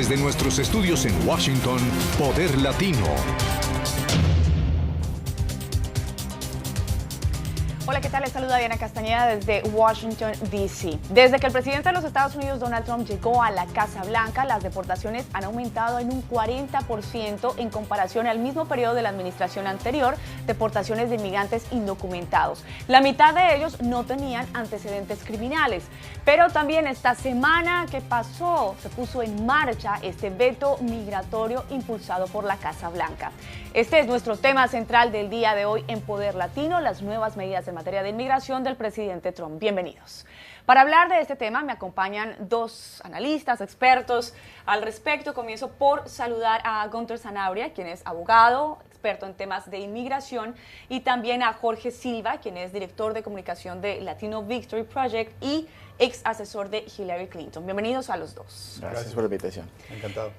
Desde nuestros estudios en Washington, Poder Latino. Hola, ¿qué tal? Les saluda Diana Castañeda desde Washington, D.C. Desde que el presidente de los Estados Unidos, Donald Trump, llegó a la Casa Blanca, las deportaciones han aumentado en un 40% en comparación al mismo periodo de la administración anterior, deportaciones de inmigrantes indocumentados. La mitad de ellos no tenían antecedentes criminales. Pero también esta semana que pasó, se puso en marcha este veto migratorio impulsado por la Casa Blanca. Este es nuestro tema central del día de hoy en Poder Latino, las nuevas medidas en materia de inmigración del presidente Trump. Bienvenidos. Para hablar de este tema me acompañan dos analistas, expertos al respecto. Comienzo por saludar a Gunther Sanabria, quien es abogado, experto en temas de inmigración, y también a Jorge Silva, quien es director de comunicación de Latino Victory Project y ex asesor de Hillary Clinton. Bienvenidos a los dos. Gracias por la invitación. Encantado.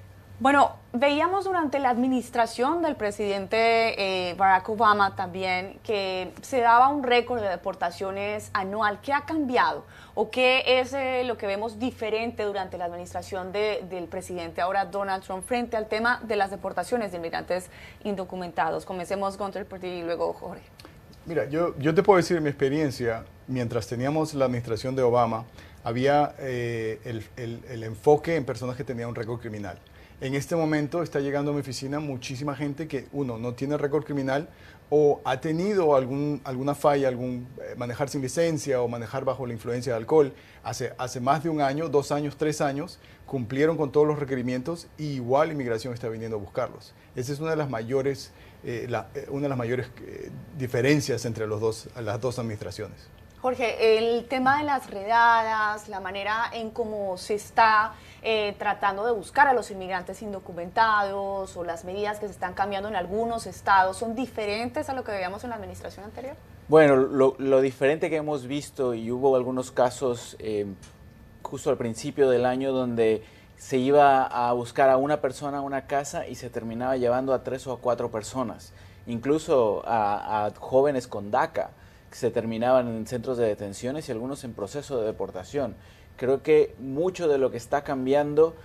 Bueno, veíamos durante la administración del presidente Barack Obama también que se daba un récord de deportaciones anual. ¿Qué ha cambiado o qué es lo que vemos diferente durante la administración del presidente ahora Donald Trump frente al tema de las deportaciones de inmigrantes indocumentados? Comencemos, Gunther, por ti y luego Jorge. Mira, yo te puedo decir mi experiencia, mientras teníamos la administración de Obama, había el enfoque en personas que tenían un récord criminal. En este momento está llegando a mi oficina muchísima gente que, uno, no tiene récord criminal o ha tenido alguna falla, manejar sin licencia o manejar bajo la influencia de alcohol hace más de un año, 2 años, 3 años, cumplieron con todos los requerimientos y igual inmigración está viniendo a buscarlos. Esa es una de las mayores, diferencias entre las dos administraciones. Jorge, el tema de las redadas, la manera en cómo se está tratando de buscar a los inmigrantes indocumentados o las medidas que se están cambiando en algunos estados, ¿son diferentes a lo que veíamos en la administración anterior? Bueno, lo diferente que hemos visto, y hubo algunos casos justo al principio del año donde se iba a buscar a una persona a una casa y se terminaba llevando a 3 o a 4 personas, incluso a jóvenes con DACA, que se terminaban en centros de detenciones y algunos en proceso de deportación. Creo que mucho de lo que está cambiando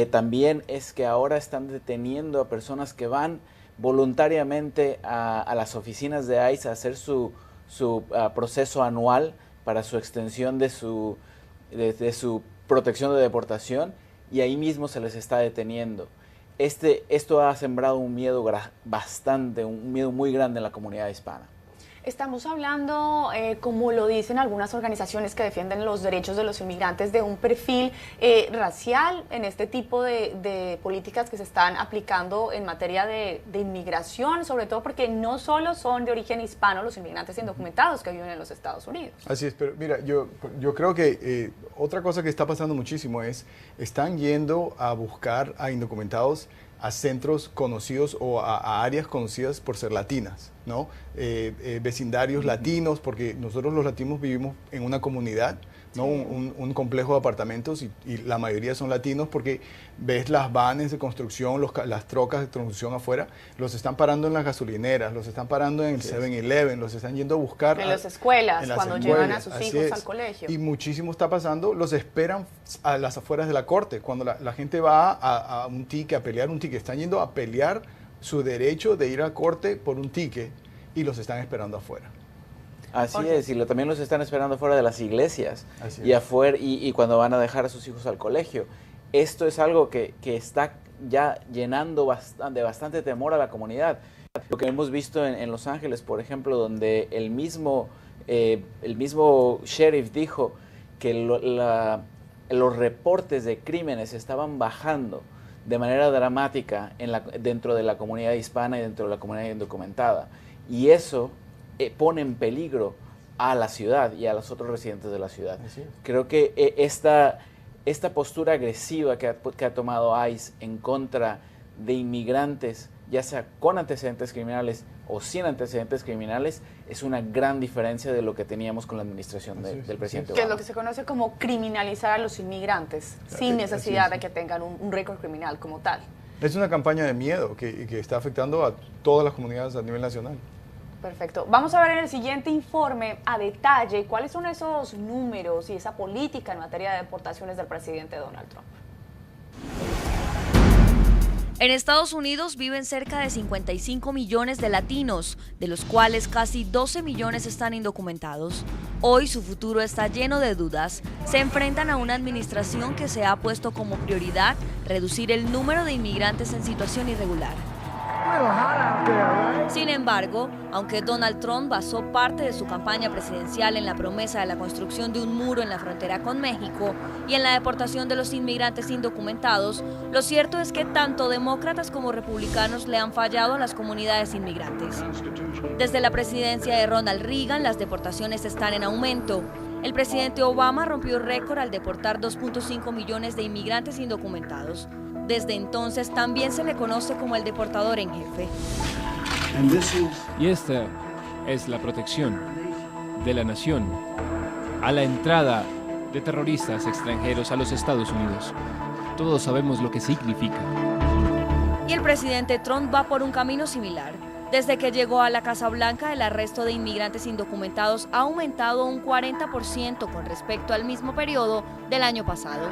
también es que ahora están deteniendo a personas que van voluntariamente a las oficinas de ICE a hacer su proceso anual para su extensión de su protección de deportación, y ahí mismo se les está deteniendo. Esto ha sembrado un miedo un miedo muy grande en la comunidad hispana. Estamos hablando, como lo dicen algunas organizaciones que defienden los derechos de los inmigrantes, de un perfil racial en este tipo de políticas que se están aplicando en materia de inmigración, sobre todo porque no solo son de origen hispano los inmigrantes indocumentados que viven en los Estados Unidos. Así es, pero mira, yo creo que otra cosa que está pasando muchísimo están yendo a buscar a indocumentados a centros conocidos o a áreas conocidas por ser latinas, ¿no? Vecindarios latinos, porque nosotros los latinos vivimos en una comunidad, ¿no? Sí. Un complejo de apartamentos y la mayoría son latinos, porque ves las vanes de construcción, las trocas de construcción afuera, los están parando en las gasolineras, los están parando en el 7-Eleven, los están yendo a buscar en las escuelas, cuando llevan a sus hijos al colegio. Y muchísimo está pasando, los esperan a las afueras de la corte, cuando la gente va a un ticket, a pelear un ticket, están yendo a pelear su derecho de ir a corte por un ticket y los están esperando afuera. Así es, y también los están esperando fuera de las iglesias y afuera, y cuando van a dejar a sus hijos al colegio. Esto es algo que está ya llenando bastante temor a la comunidad. Lo que hemos visto en Los Ángeles, por ejemplo, donde el mismo sheriff dijo que los reportes de crímenes estaban bajando de manera dramática dentro de la comunidad hispana y dentro de la comunidad indocumentada. Y eso pone en peligro a la ciudad y a los otros residentes de la ciudad. Creo que esta postura agresiva que ha tomado ICE en contra de inmigrantes, ya sea con antecedentes criminales o sin antecedentes criminales, es una gran diferencia de lo que teníamos con la administración del presidente Obama. Que es lo que se conoce como criminalizar a los inmigrantes, sin necesidad de que tengan un récord criminal como tal. Es una campaña de miedo que está afectando a todas las comunidades a nivel nacional. Perfecto. Vamos a ver en el siguiente informe a detalle cuáles son esos números y esa política en materia de deportaciones del presidente Donald Trump. En Estados Unidos viven cerca de 55 millones de latinos, de los cuales casi 12 millones están indocumentados. Hoy su futuro está lleno de dudas. Se enfrentan a una administración que se ha puesto como prioridad reducir el número de inmigrantes en situación irregular. Sin embargo, aunque Donald Trump basó parte de su campaña presidencial en la promesa de la construcción de un muro en la frontera con México y en la deportación de los inmigrantes indocumentados, lo cierto es que tanto demócratas como republicanos le han fallado a las comunidades inmigrantes. Desde la presidencia de Ronald Reagan, las deportaciones están en aumento. El presidente Obama rompió récord al deportar 2.5 millones de inmigrantes indocumentados. Desde entonces también se le conoce como el deportador en jefe. Y esta es la protección de la nación a la entrada de terroristas extranjeros a los Estados Unidos. Todos sabemos lo que significa. Y el presidente Trump va por un camino similar. Desde que llegó a la Casa Blanca, el arresto de inmigrantes indocumentados ha aumentado un 40% con respecto al mismo periodo del año pasado.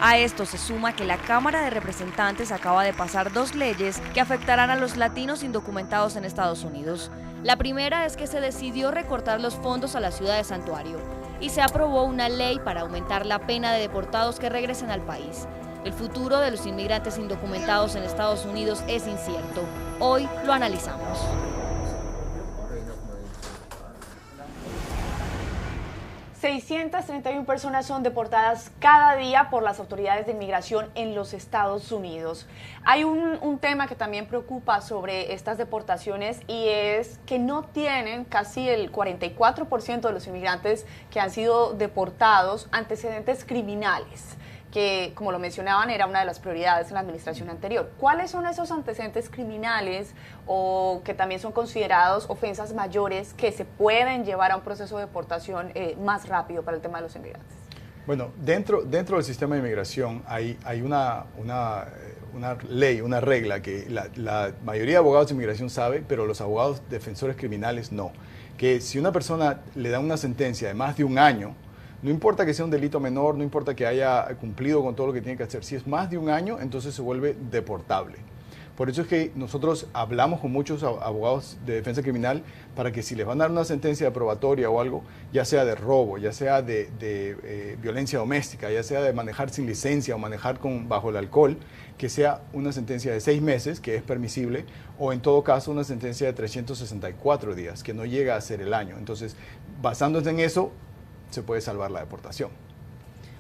A esto se suma que la Cámara de Representantes acaba de pasar 2 leyes que afectarán a los latinos indocumentados en Estados Unidos. La primera es que se decidió recortar los fondos a la ciudad de Santuario y se aprobó una ley para aumentar la pena de deportados que regresen al país. El futuro de los inmigrantes indocumentados en Estados Unidos es incierto. Hoy lo analizamos. ...631 personas son deportadas cada día por las autoridades de inmigración en los Estados Unidos. Hay un tema que también preocupa sobre estas deportaciones y es que no tienen casi el 44% de los inmigrantes que han sido deportados antecedentes criminales, que, como lo mencionaban, era una de las prioridades en la administración anterior. ¿Cuáles son esos antecedentes criminales o que también son considerados ofensas mayores que se pueden llevar a un proceso de deportación más rápido para el tema de los inmigrantes? Bueno, dentro del sistema de inmigración hay una ley, una regla que la mayoría de abogados de inmigración sabe, pero los abogados defensores criminales no. Que si una persona le da una sentencia de más de 1 año, no importa que sea un delito menor, no importa que haya cumplido con todo lo que tiene que hacer. Si es más de 1 año, entonces se vuelve deportable. Por eso es que nosotros hablamos con muchos abogados de defensa criminal para que si les van a dar una sentencia de probatoria o algo, ya sea de robo, ya sea de violencia doméstica, ya sea de manejar sin licencia o manejar bajo el alcohol, que sea una sentencia de 6 meses, que es permisible, o en todo caso una sentencia de 364 días, que no llega a ser el año. Entonces, basándose en eso, se puede salvar la deportación.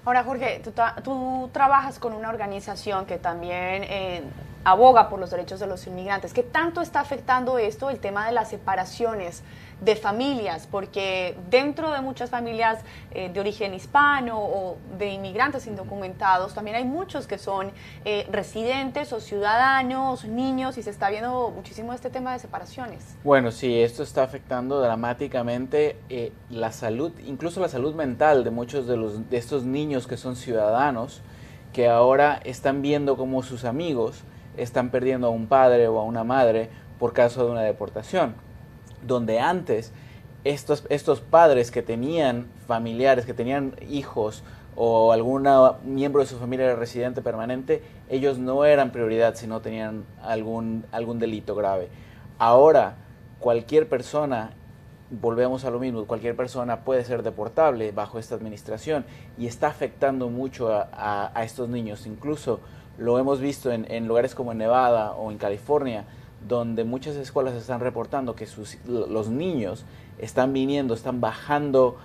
Ahora, Jorge, tú trabajas con una organización que también aboga por los derechos de los inmigrantes. ¿Qué tanto está afectando esto, el tema de las separaciones de familias? Porque dentro de muchas familias de origen hispano o de inmigrantes indocumentados, también hay muchos que son residentes o ciudadanos, niños, y se está viendo muchísimo este tema de separaciones. Bueno, sí, esto está afectando dramáticamente la salud, incluso la salud mental de muchos de estos niños que son ciudadanos, que ahora están viendo cómo sus amigos están perdiendo a un padre o a una madre por causa de una deportación, donde antes estos padres que tenían familiares, que tenían hijos o algún miembro de su familia era residente permanente, ellos no eran prioridad si no tenían algún delito grave. Ahora, cualquier persona, volvemos a lo mismo, cualquier persona puede ser deportable bajo esta administración y está afectando mucho a estos niños. Incluso lo hemos visto en lugares como en Nevada o en California, donde muchas escuelas están reportando que los niños están están bajando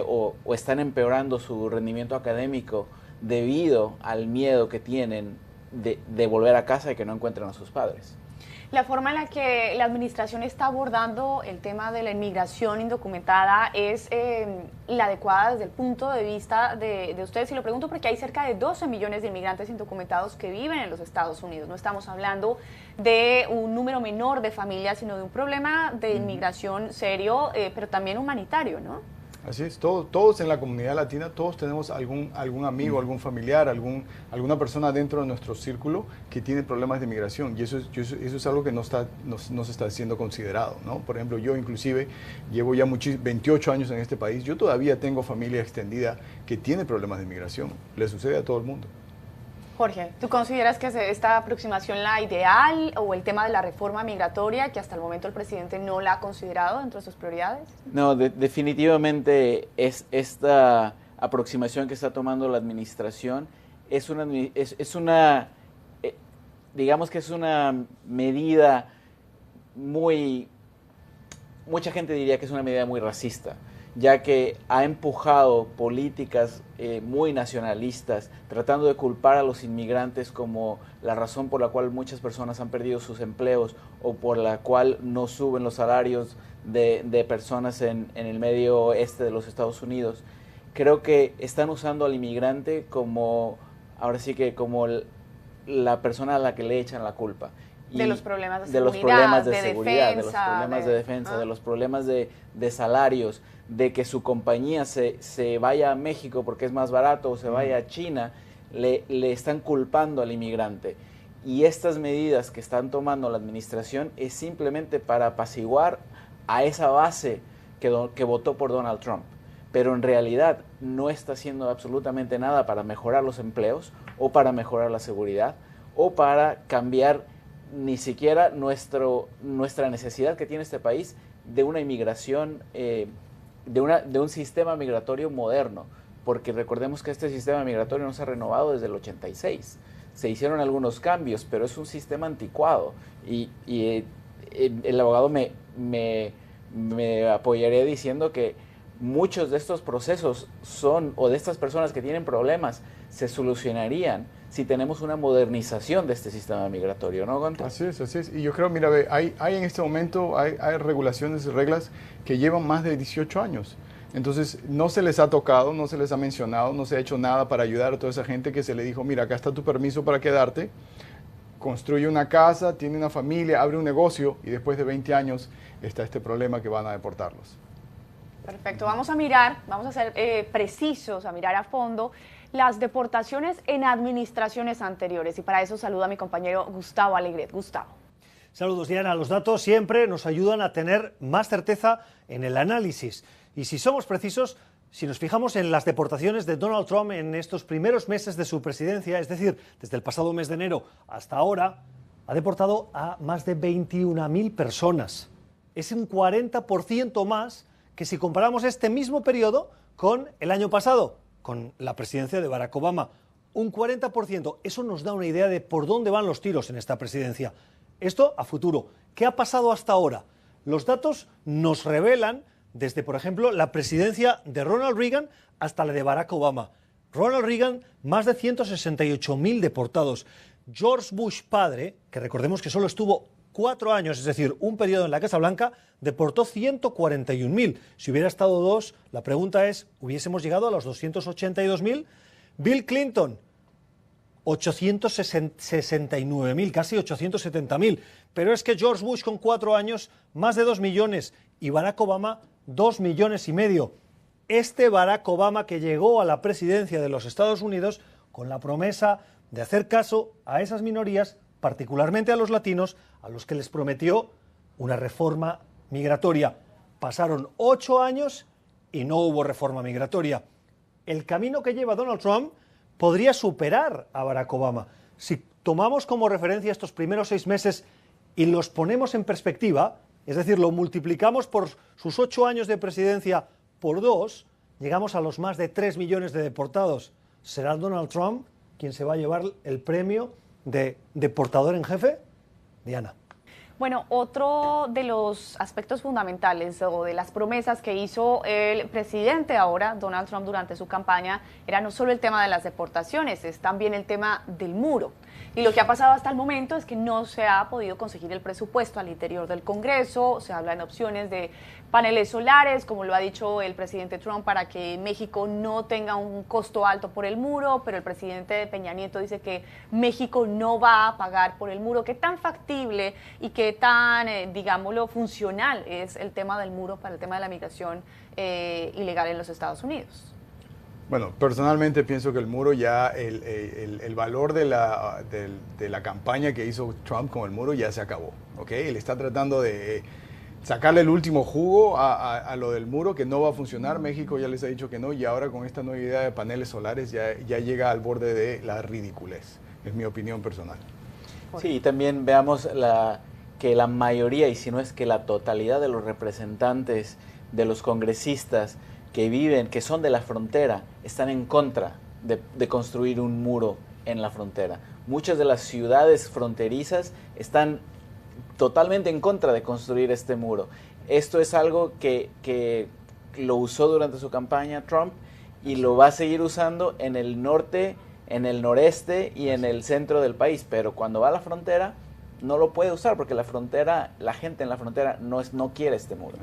o están empeorando su rendimiento académico debido al miedo que tienen de volver a casa y que no encuentren a sus padres. La forma en la que la administración está abordando el tema de la inmigración indocumentada es la adecuada desde el punto de vista de ustedes. Y lo pregunto porque hay cerca de 12 millones de inmigrantes indocumentados que viven en los Estados Unidos. No estamos hablando de un número menor de familias, sino de un problema de inmigración serio, pero también humanitario, ¿no? Así es, todos en la comunidad latina, todos tenemos algún amigo, algún familiar, alguna persona dentro de nuestro círculo que tiene problemas de migración, y eso es algo que no se está siendo considerado, ¿no? Por ejemplo, yo inclusive llevo ya 28 años en este país, yo todavía tengo familia extendida que tiene problemas de migración, le sucede a todo el mundo. Jorge, ¿tú consideras que esta aproximación la ideal o el tema de la reforma migratoria, que hasta el momento el presidente no la ha considerado dentro de sus prioridades? No, definitivamente esta aproximación que está tomando la administración digamos que es una medida mucha gente diría que es una medida muy racista, ya que ha empujado políticas muy nacionalistas, tratando de culpar a los inmigrantes como la razón por la cual muchas personas han perdido sus empleos o por la cual no suben los salarios de personas en el medio oeste de los Estados Unidos. Creo que están usando al inmigrante como, ahora sí que como la persona a la que le echan la culpa. De los problemas de seguridad, de defensa, de los problemas de salarios, de que su compañía se vaya a México porque es más barato o se vaya a China, le están culpando al inmigrante. Y estas medidas que están tomando la administración es simplemente para apaciguar a esa base que votó por Donald Trump. Pero en realidad no está haciendo absolutamente nada para mejorar los empleos o para mejorar la seguridad o para cambiar ni siquiera nuestra necesidad que tiene este país de una inmigración, de un sistema migratorio moderno, porque recordemos que este sistema migratorio no se ha renovado desde el 86. Se hicieron algunos cambios, pero es un sistema anticuado y el abogado me apoyaría diciendo que muchos de estos procesos o de estas personas que tienen problemas se solucionarían si tenemos una modernización de este sistema migratorio, ¿no, Gonta? Así es. Y yo creo, mira, hay en este momento hay regulaciones y reglas que llevan más de 18 años. Entonces, no se les ha tocado, no se les ha mencionado, no se ha hecho nada para ayudar a toda esa gente que se le dijo, mira, acá está tu permiso para quedarte, construye una casa, tiene una familia, abre un negocio y después de 20 años está este problema que van a deportarlos. Perfecto, vamos a ser precisos, a mirar a fondo las deportaciones en administraciones anteriores. Y para eso saludo a mi compañero Gustavo Alegret. Gustavo. Saludos, Diana. Los datos siempre nos ayudan a tener más certeza en el análisis. Y si somos precisos, si nos fijamos en las deportaciones de Donald Trump en estos primeros meses de su presidencia, es decir, desde el pasado mes de enero hasta ahora, ha deportado a más de 21.000 personas. Es un 40% más que si comparamos este mismo periodo con el año pasado, con la presidencia de Barack Obama. Un 40%. Eso nos da una idea de por dónde van los tiros en esta presidencia. Esto a futuro. ¿Qué ha pasado hasta ahora? Los datos nos revelan desde, por ejemplo, la presidencia de Ronald Reagan hasta la de Barack Obama. Ronald Reagan, más de 168.000 deportados. George Bush padre, que recordemos que solo estuvo 4 años, es decir, un periodo en la Casa Blanca, deportó 141.000. Si hubiera estado 2, la pregunta es, ¿hubiésemos llegado a los 282.000? Bill Clinton, 869.000, casi 870.000. Pero es que George Bush con 4 años, más de 2 millones, y Barack Obama, 2,5 millones. Este Barack Obama que llegó a la presidencia de los Estados Unidos con la promesa de hacer caso a esas minorías, particularmente a los latinos, a los que les prometió una reforma migratoria. Pasaron 8 años y no hubo reforma migratoria. El camino que lleva Donald Trump podría superar a Barack Obama. Si tomamos como referencia estos primeros 6 meses y los ponemos en perspectiva, es decir, lo multiplicamos por sus 8 años de presidencia por 2, llegamos a los más de 3 millones de deportados. ¿Será Donald Trump quien se va a llevar el premio de deportador en jefe? Diana. Bueno, otro de los aspectos fundamentales o de las promesas que hizo el presidente ahora, Donald Trump, durante su campaña, era no solo el tema de las deportaciones, es también el tema del muro. Y lo que ha pasado hasta el momento es que no se ha podido conseguir el presupuesto al interior del Congreso. Se habla en opciones de paneles solares, como lo ha dicho el presidente Trump, para que México no tenga un costo alto por el muro, pero el presidente Peña Nieto dice que México no va a pagar por el muro. ¿Qué tan factible y qué tan, digámoslo, funcional es el tema del muro para el tema de la migración ilegal en los Estados Unidos? Bueno, personalmente pienso que el muro ya, el valor de la campaña que hizo Trump con el muro ya se acabó, ¿ok? Él está tratando de sacarle el último jugo a lo del muro, que no va a funcionar. México ya les ha dicho que no, y ahora con esta nueva idea de paneles solares ya llega al borde de la ridiculez. Es mi opinión personal. Sí, y también veamos que la mayoría, y si no es que la totalidad de los representantes, de los congresistas que son de la frontera, están en contra de construir un muro en la frontera. Muchas de las ciudades fronterizas están totalmente en contra de construir este muro. Esto es algo que lo usó durante su campaña Trump y lo va a seguir usando en el norte, en el noreste y en el centro del país, pero cuando va a la frontera no lo puede usar porque la gente en la frontera no quiere este muro.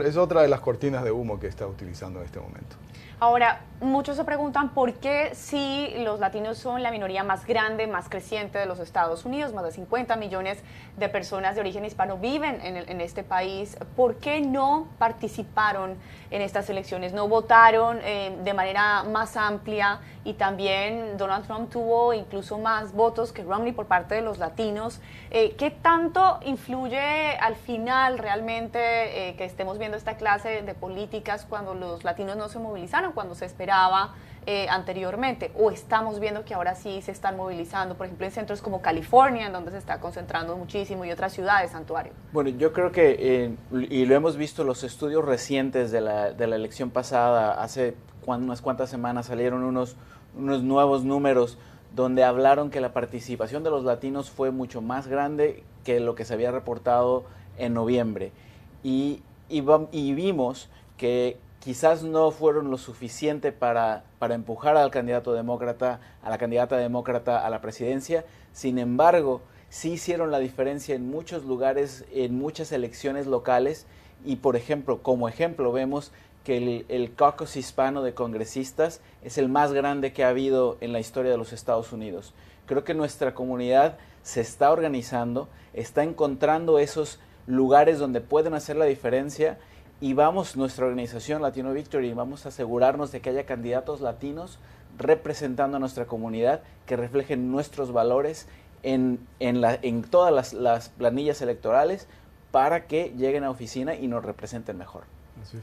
Es otra de las cortinas de humo que está utilizando en este momento. Ahora, muchos se preguntan por qué si los latinos son la minoría más grande, más creciente de los Estados Unidos, más de 50 millones de personas de origen hispano viven en este país, ¿por qué no participaron en estas elecciones? ¿No votaron de manera más amplia? Y también Donald Trump tuvo incluso más votos que Romney por parte de los latinos. ¿Qué tanto influye al final realmente que estemos viendo esta clase de políticas cuando los latinos no se movilizaron, cuando se esperaba anteriormente? ¿O estamos viendo que ahora sí se están movilizando, por ejemplo, en centros como California, en donde se está concentrando muchísimo, y otras ciudades, Santuario? Bueno, yo creo que, y lo hemos visto, los estudios recientes de la elección pasada, hace unas cuantas semanas salieron unos nuevos números donde hablaron que la participación de los latinos fue mucho más grande que lo que se había reportado en noviembre. Y vimos que quizás no fueron lo suficiente para empujar al candidato demócrata, a la candidata demócrata a la presidencia. Sin embargo, sí hicieron la diferencia en muchos lugares, en muchas elecciones locales. Y por ejemplo, como ejemplo, vemos que el caucus hispano de congresistas es el más grande que ha habido en la historia de los Estados Unidos. Creo que nuestra comunidad se está organizando, está encontrando esos lugares donde pueden hacer la diferencia, y nuestra organización Latino Victory, vamos a asegurarnos de que haya candidatos latinos representando a nuestra comunidad, que reflejen nuestros valores en todas las planillas electorales, para que lleguen a oficina y nos representen mejor.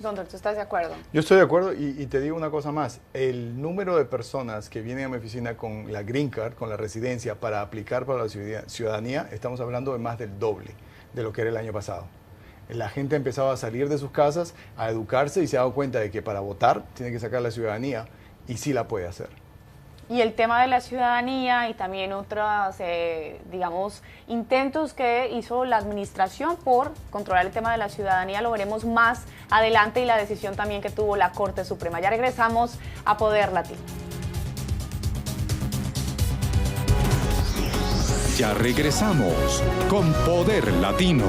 Doctor, ¿tú estás de acuerdo? Yo estoy de acuerdo, y te digo una cosa más. El número de personas que vienen a mi oficina con la Green Card, con la residencia, para aplicar para la ciudadanía, estamos hablando de más del doble de lo que era el año pasado. La gente ha empezado a salir de sus casas, a educarse, y se ha dado cuenta de que para votar tiene que sacar la ciudadanía, y sí la puede hacer. Y el tema de la ciudadanía y también otros, digamos, intentos que hizo la administración por controlar el tema de la ciudadanía, lo veremos más adelante, y la decisión también que tuvo la Corte Suprema. Ya regresamos a Poder Latino. Ya regresamos con Poder Latino.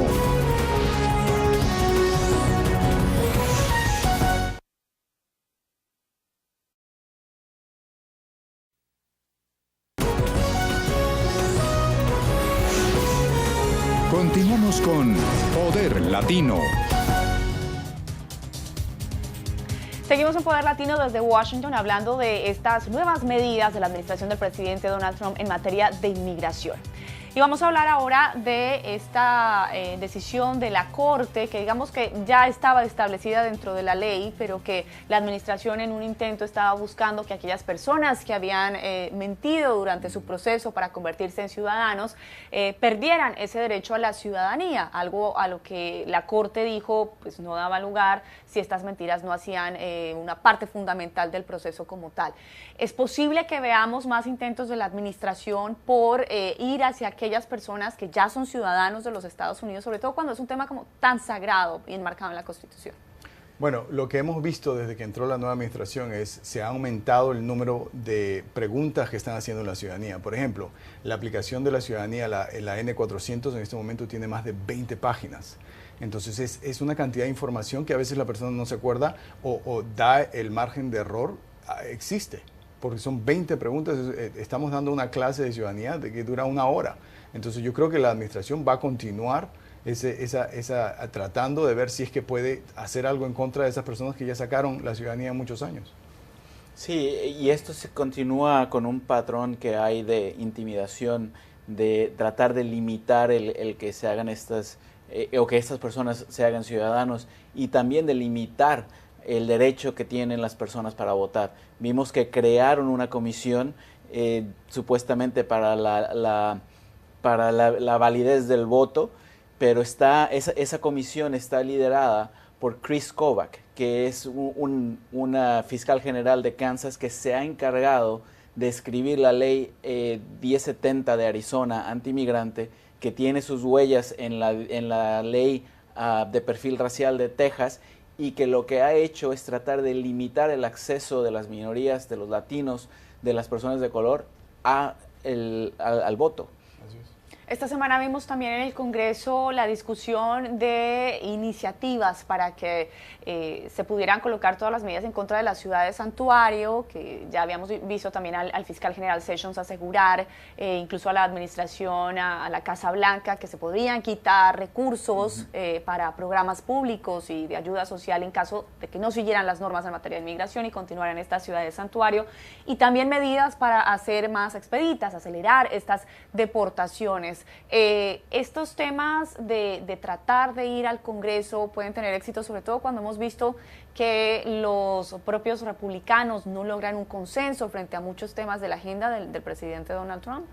Continuamos con Poder Latino. Seguimos en Poder Latino desde Washington, hablando de estas nuevas medidas de la administración del presidente Donald Trump en materia de inmigración. Y vamos a hablar ahora de esta decisión de la Corte, que digamos que ya estaba establecida dentro de la ley, pero que la administración en un intento estaba buscando que aquellas personas que habían mentido durante su proceso para convertirse en ciudadanos perdieran ese derecho a la ciudadanía, algo a lo que la Corte dijo pues no daba lugar si estas mentiras no hacían una parte fundamental del proceso como tal. ¿Es posible que veamos más intentos de la administración por ir hacia aquellas personas que ya son ciudadanos de los Estados Unidos, sobre todo cuando es un tema como tan sagrado y enmarcado en la Constitución? Bueno, lo que hemos visto desde que entró la nueva administración se ha aumentado el número de preguntas que están haciendo en la ciudadanía. Por ejemplo, la aplicación de la ciudadanía, la N400, en este momento tiene más de 20 páginas. Entonces es una cantidad de información que a veces la persona no se acuerda o da el margen de error, existe. Porque son 20 preguntas, estamos dando una clase de ciudadanía que dura 1 hora. Entonces yo creo que la administración va a continuar tratando de ver si es que puede hacer algo en contra de esas personas que ya sacaron la ciudadanía muchos años. Sí, y esto se continúa con un patrón que hay de intimidación, de tratar de limitar el que se hagan estas o que estas personas se hagan ciudadanos, y también de limitar el derecho que tienen las personas para votar. Vimos que crearon una comisión supuestamente para la validez del voto, pero esa comisión está liderada por Chris Kobach, que es una fiscal general de Kansas que se ha encargado de escribir la ley 1070 de Arizona, antimigrante, que tiene sus huellas en la ley de perfil racial de Texas, y que lo que ha hecho es tratar de limitar el acceso de las minorías, de los latinos, de las personas de color al voto. Así es. Esta semana vimos también en el Congreso la discusión de iniciativas para que se pudieran colocar todas las medidas en contra de la ciudad de santuario, que ya habíamos visto también al fiscal general Sessions asegurar, incluso a la administración, a la Casa Blanca, que se podrían quitar recursos para programas públicos y de ayuda social en caso de que no siguieran las normas en materia de inmigración y continuaran en esta ciudad de santuario, y también medidas para hacer más expeditas, acelerar estas deportaciones. Estos temas de tratar de ir al Congreso pueden tener éxito, sobre todo cuando hemos visto que los propios republicanos no logran un consenso frente a muchos temas de la agenda del presidente Donald Trump.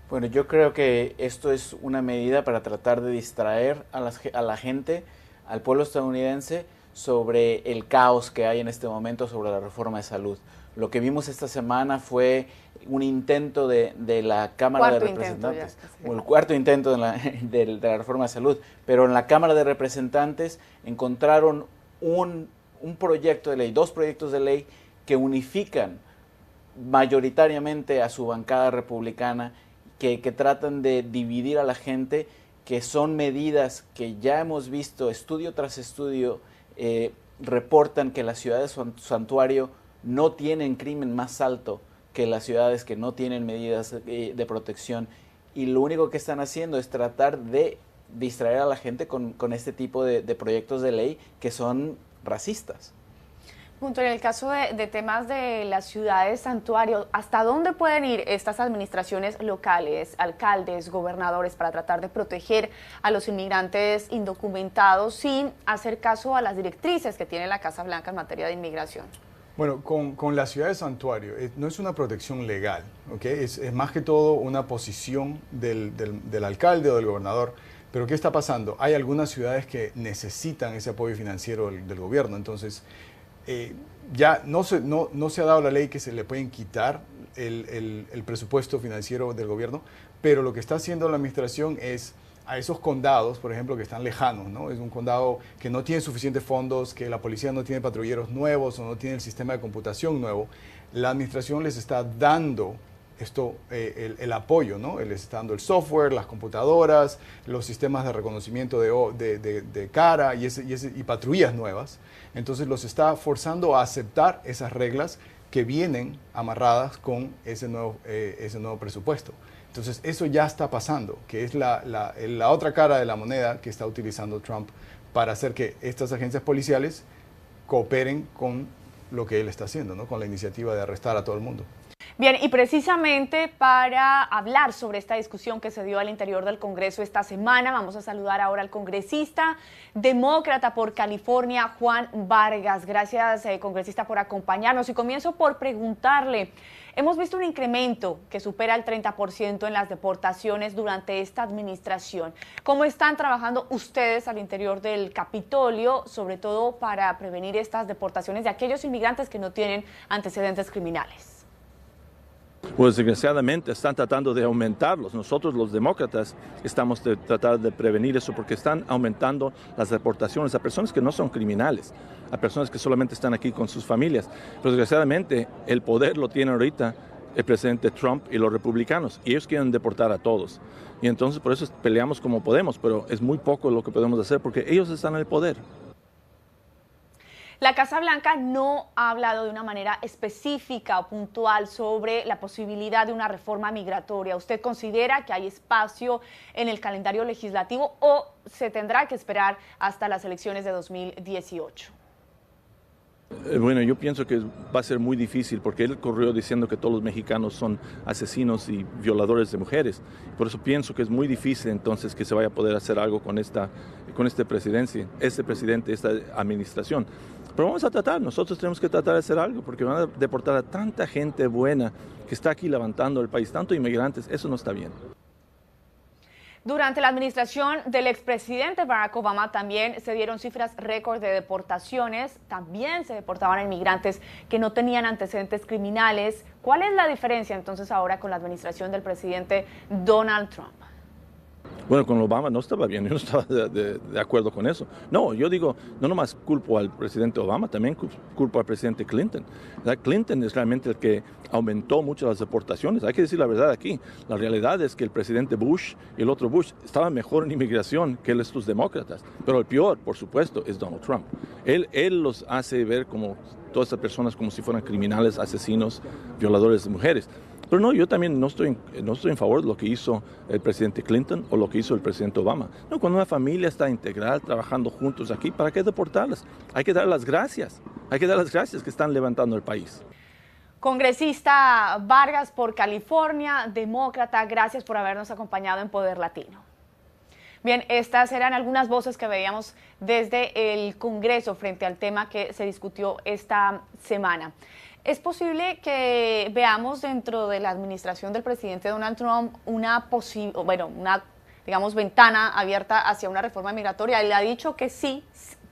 Bueno, yo creo que esto es una medida para tratar de distraer a la gente, al pueblo estadounidense, sobre el caos que hay en este momento sobre la reforma de salud. Lo que vimos esta semana fue un intento de la Cámara de Representantes, o el cuarto intento de la reforma de salud, pero en la Cámara de Representantes encontraron un proyecto de ley, dos proyectos de ley que unifican mayoritariamente a su bancada republicana, que tratan de dividir a la gente, que son medidas que ya hemos visto, estudio tras estudio, reportan que las ciudades santuario no tienen crimen más alto que las ciudades que no tienen medidas de protección, y lo único que están haciendo es tratar de distraer a la gente con este tipo de proyectos de ley que son racistas. Junto en el caso de temas de las ciudades santuario, ¿hasta dónde pueden ir estas administraciones locales, alcaldes, gobernadores, para tratar de proteger a los inmigrantes indocumentados sin hacer caso a las directrices que tiene la Casa Blanca en materia de inmigración? Bueno, con la ciudad de santuario no es una protección legal, ¿okay? Es más que todo una posición del alcalde o del gobernador. Pero ¿qué está pasando? Hay algunas ciudades que necesitan ese apoyo financiero del gobierno, entonces ya no se ha dado la ley que se le pueden quitar el presupuesto financiero del gobierno, pero lo que está haciendo la administración es a esos condados, por ejemplo, que están lejanos, ¿no? Es un condado que no tiene suficientes fondos, que la policía no tiene patrulleros nuevos o no tiene el sistema de computación nuevo. La administración les está dando el apoyo, ¿no? Les está dando el software, las computadoras, los sistemas de reconocimiento de cara y patrullas nuevas. Entonces los está forzando a aceptar esas reglas que vienen amarradas con ese nuevo presupuesto. Entonces eso ya está pasando, que es la otra cara de la moneda que está utilizando Trump para hacer que estas agencias policiales cooperen con lo que él está haciendo, ¿no? Con la iniciativa de arrestar a todo el mundo. Bien, y precisamente para hablar sobre esta discusión que se dio al interior del Congreso esta semana, vamos a saludar ahora al congresista demócrata por California, Juan Vargas. Gracias, congresista, por acompañarnos. Y comienzo por preguntarle, hemos visto un incremento que supera el 30% en las deportaciones durante esta administración. ¿Cómo están trabajando ustedes al interior del Capitolio, sobre todo para prevenir estas deportaciones de aquellos inmigrantes que no tienen antecedentes criminales? Pues desgraciadamente están tratando de aumentarlos. Nosotros los demócratas estamos tratando de prevenir eso porque están aumentando las deportaciones a personas que no son criminales, a personas que solamente están aquí con sus familias. Pero desgraciadamente el poder lo tiene ahorita el presidente Trump y los republicanos, y ellos quieren deportar a todos. Y entonces por eso peleamos como podemos, pero es muy poco lo que podemos hacer porque ellos están en el poder. La Casa Blanca no ha hablado de una manera específica o puntual sobre la posibilidad de una reforma migratoria. ¿Usted considera que hay espacio en el calendario legislativo o se tendrá que esperar hasta las elecciones de 2018? Bueno, yo pienso que va a ser muy difícil porque él corrió diciendo que todos los mexicanos son asesinos y violadores de mujeres. Por eso pienso que es muy difícil entonces que se vaya a poder hacer algo con este presidente, esta administración. Pero vamos a tratar, nosotros tenemos que tratar de hacer algo porque van a deportar a tanta gente buena que está aquí levantando el país, tanto inmigrantes, eso no está bien. Durante la administración del expresidente Barack Obama también se dieron cifras récord de deportaciones, también se deportaban a inmigrantes que no tenían antecedentes criminales. ¿Cuál es la diferencia entonces ahora con la administración del presidente Donald Trump? Bueno, con Obama no estaba bien, yo no estaba de acuerdo con eso. No, yo digo, no nomás culpo al presidente Obama, también culpo al presidente Clinton. Clinton es realmente el que aumentó mucho las deportaciones. Hay que decir la verdad aquí. La realidad es que el presidente Bush y el otro Bush estaban mejor en inmigración que estos demócratas. Pero el peor, por supuesto, es Donald Trump. Él los hace ver como todas estas personas como si fueran criminales, asesinos, violadores de mujeres. Pero no, yo también no estoy en favor de lo que hizo el presidente Clinton o lo que hizo el presidente Obama. No, cuando una familia está integral, trabajando juntos aquí, ¿para qué deportarlas? Hay que dar las gracias. Hay que dar las gracias que están levantando el país. Congresista Vargas por California, demócrata, gracias por habernos acompañado en Poder Latino. Bien, estas eran algunas voces que veíamos desde el Congreso frente al tema que se discutió esta semana. ¿Es posible que veamos dentro de la administración del presidente Donald Trump una ventana abierta hacia una reforma migratoria? Él ha dicho que sí,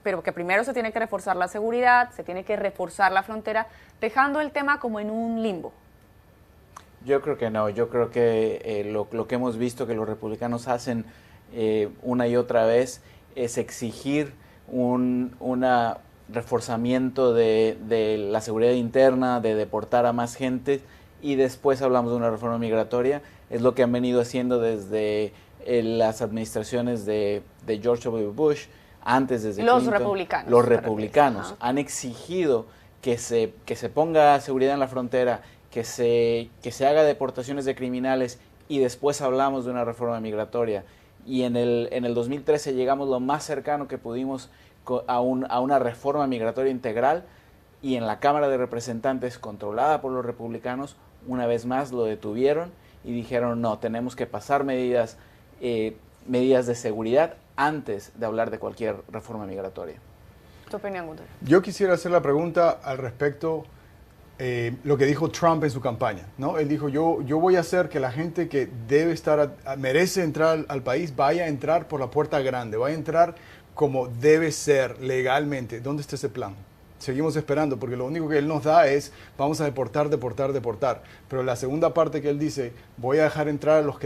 pero que primero se tiene que reforzar la seguridad, se tiene que reforzar la frontera, dejando el tema como en un limbo. Yo creo que no, yo creo que lo que hemos visto que los republicanos hacen una y otra vez es exigir un reforzamiento de la seguridad interna, de deportar a más gente, y después hablamos de una reforma migratoria. Es lo que han venido haciendo desde las administraciones de George W. Bush, antes desde los Clinton. Republicanos. Los republicanos han exigido que se ponga seguridad en la frontera, que se haga deportaciones de criminales, y después hablamos de una reforma migratoria. Y en el 2013 llegamos lo más cercano que pudimos a una reforma migratoria integral, y en la Cámara de Representantes, controlada por los republicanos, una vez más lo detuvieron y dijeron no, tenemos que pasar medidas de seguridad antes de hablar de cualquier reforma migratoria. ¿Tu opinión, Gunter? Yo quisiera hacer la pregunta al respecto lo que dijo Trump en su campaña, ¿no? Él dijo, yo voy a hacer que la gente que merece entrar al país vaya a entrar por la puerta grande, vaya a entrar como debe ser legalmente. ¿Dónde está ese plan? Seguimos esperando, porque lo único que él nos da es vamos a deportar. Pero la segunda parte que él dice, voy a dejar entrar a los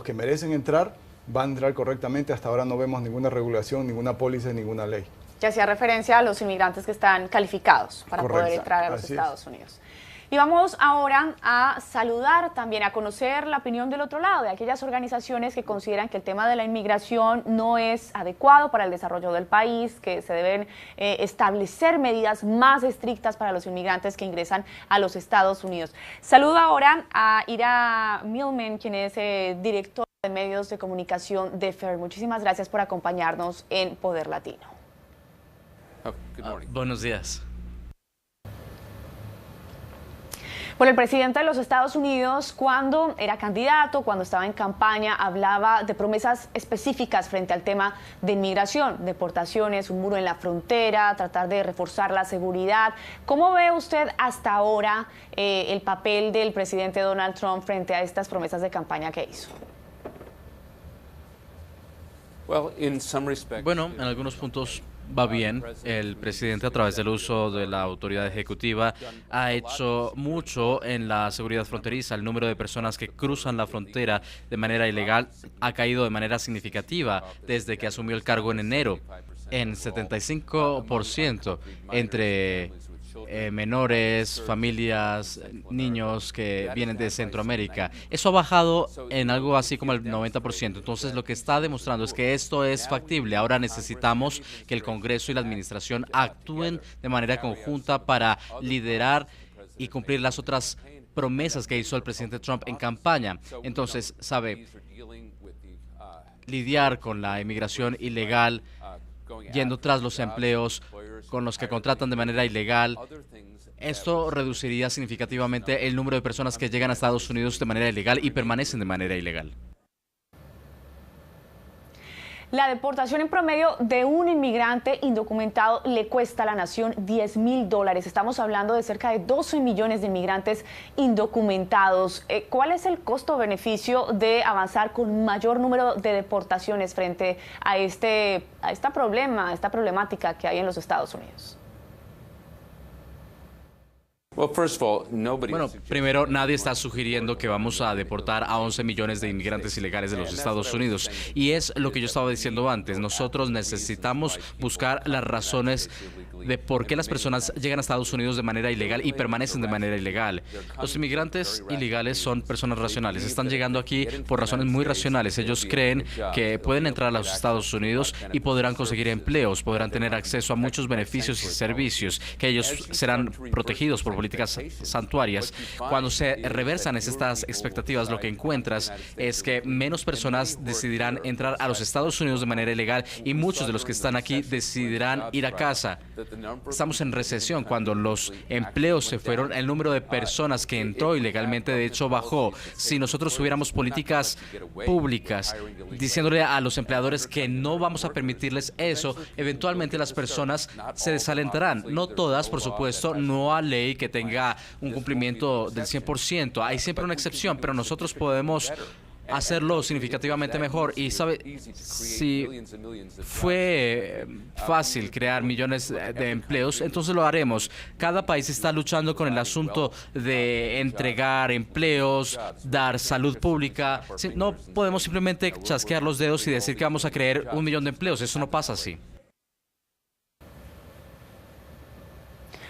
que merecen entrar, van a entrar correctamente. Hasta ahora no vemos ninguna regulación, ninguna póliza, ninguna ley. Que hacía referencia a los inmigrantes que están calificados para poder entrar a los Estados Unidos. Y vamos ahora a saludar también, a conocer la opinión del otro lado, de aquellas organizaciones que consideran que el tema de la inmigración no es adecuado para el desarrollo del país, que se deben establecer medidas más estrictas para los inmigrantes que ingresan a los Estados Unidos. Saludo ahora a Ira Millman, quien es directora de medios de comunicación de FAIR. Muchísimas gracias por acompañarnos en Poder Latino. Buenos días. Bueno, el presidente de los Estados Unidos, cuando era candidato, cuando estaba en campaña, hablaba de promesas específicas frente al tema de inmigración, deportaciones, un muro en la frontera, tratar de reforzar la seguridad. ¿Cómo ve usted hasta ahora el papel del presidente Donald Trump frente a estas promesas de campaña que hizo? Bueno, en algunos puntos va bien. El presidente, a través del uso de la autoridad ejecutiva, ha hecho mucho en la seguridad fronteriza. El número de personas que cruzan la frontera de manera ilegal ha caído de manera significativa desde que asumió el cargo en enero, en 75% entre menores, familias, niños que vienen de Centroamérica. Eso ha bajado en algo así como el 90%. Entonces, lo que está demostrando es que esto es factible. Ahora necesitamos que el Congreso y la Administración actúen de manera conjunta para liderar y cumplir las otras promesas que hizo el presidente Trump en campaña. Entonces, lidiar con la inmigración ilegal, yendo tras los empleos, con los que contratan de manera ilegal. Esto reduciría significativamente el número de personas que llegan a Estados Unidos de manera ilegal y permanecen de manera ilegal. La deportación en promedio de un inmigrante indocumentado le cuesta a la nación $10.000. Estamos hablando de cerca de 12 millones de inmigrantes indocumentados. ¿Cuál es el costo-beneficio de avanzar con mayor número de deportaciones frente a esta problemática que hay en los Estados Unidos? Bueno, primero, nadie está sugiriendo que vamos a deportar a 11 millones de inmigrantes ilegales de los Estados Unidos. Y es lo que yo estaba diciendo antes. Nosotros necesitamos buscar las razones de por qué las personas llegan a Estados Unidos de manera ilegal y permanecen de manera ilegal. Los inmigrantes ilegales son personas racionales. Están llegando aquí por razones muy racionales. Ellos creen que pueden entrar a los Estados Unidos y podrán conseguir empleos, podrán tener acceso a muchos beneficios y servicios, que ellos serán protegidos por políticas santuarias. Cuando se reversan estas expectativas, lo que encuentras es que menos personas decidirán entrar a los Estados Unidos de manera ilegal y muchos de los que están aquí decidirán ir a casa. Estamos en recesión. Cuando los empleos se fueron, el número de personas que entró ilegalmente de hecho bajó. Si nosotros tuviéramos políticas públicas diciéndole a los empleadores que no vamos a permitirles eso, eventualmente las personas se desalentarán. No todas, por supuesto, no hay ley que tenga un cumplimiento del 100%. Hay siempre una excepción, pero nosotros podemos hacerlo significativamente mejor. Y sabe, si fue fácil crear millones de empleos, entonces lo haremos. Cada país está luchando con el asunto de entregar empleos, dar salud pública. No podemos simplemente chasquear los dedos y decir que vamos a crear 1 millón de empleos. Eso no pasa así.